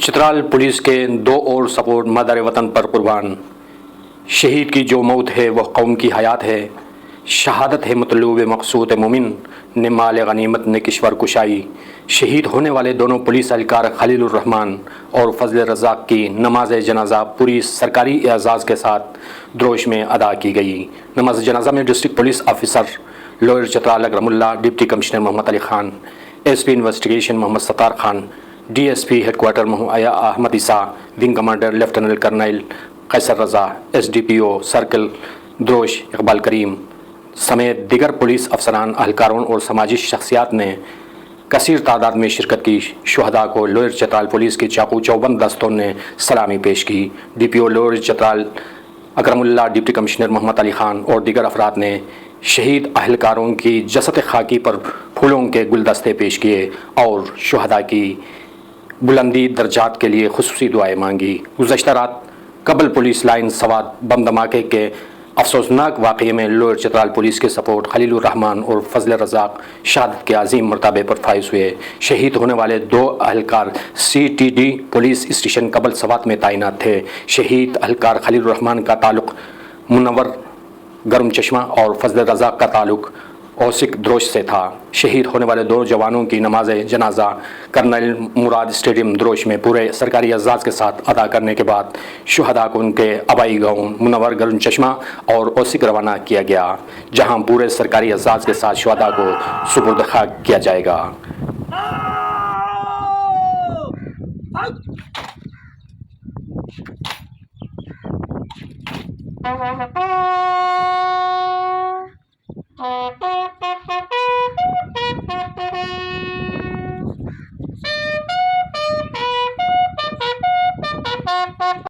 Chitral police के दो और सपोर्ट मदर वतन पर कुर्बान। शहीद की जो मौत है वह कौम की हयात है। शहादत है मतलूब मकसूद मोमिन ने माल गनीमत ने किश्वर कुशाई। शहीद होने वाले दोनों पुलिस एहलकार खलीलुर रहमान और फजल रज़ाक की नमाज जनाजा पूरी सरकारी एजाज़ के साथ द्रोश में अदा की गई। नमाज जनाजा में district police officer lower Chitral Akramullah, deputy commissioner Mohammad Ali Khan, SP investigation Mohammad Sattar Khan, DSP headquarter Ahmad Isa, wing commander lieutenant colonel Qaiser Raza, SDPO circle Drosh Iqbal Karim समेत दीगर पुलिस अफसरान, अहलकारों और समाजी शख्सियात ने कसीर तादाद में शिरकत की। शुहदा को लोअर चित्राल पुलिस की चाकू चौबंद दस्तों ने सलामी पेश की। DPO lower Chitral Akramullah, deputy commissioner Mohammad Ali Khan और दीगर अफराद ने शहीद अहलकारों की जसद खाकी पर फूलों के गुलदस्ते पेश किए और शुहदा की बुलंदी दर्जात के लिए खुसूसी दुआएं मांगी। गुज़श्ता रात कबल पुलिस लाइन सवात बम धमाके के अफसोसनाक वाक़े में लोअर चित्राल पुलिस के सपोर्ट खलीलुर रहमान और फजल रज़ाक शहादत के अजीम मरतबे पर फाइज हुए। शहीद होने वाले दो अहलकार सीटीडी पुलिस स्टेशन कबल सवात में तैनात थे। शहीद अहलकार खलीलुर रहमान का ताल्लुक़ मुनव्वर गर्म चश्मा और फजल रज़ाक का ताल्लुक़ औसिक द्रोश से था। शहीद होने वाले दो जवानों की नमाज जनाजा कर्नल मुराद स्टेडियम द्रोश में पूरे सरकारी एजाज़ के साथ अदा करने के बाद शुहदा को उनके आबाई गाँव मुनव्वर गर्म चश्मा और औसिक रवाना किया गया, जहां पूरे सरकारी एजाज़ के साथ शुहदा को सुपुर्द खाक किया जाएगा।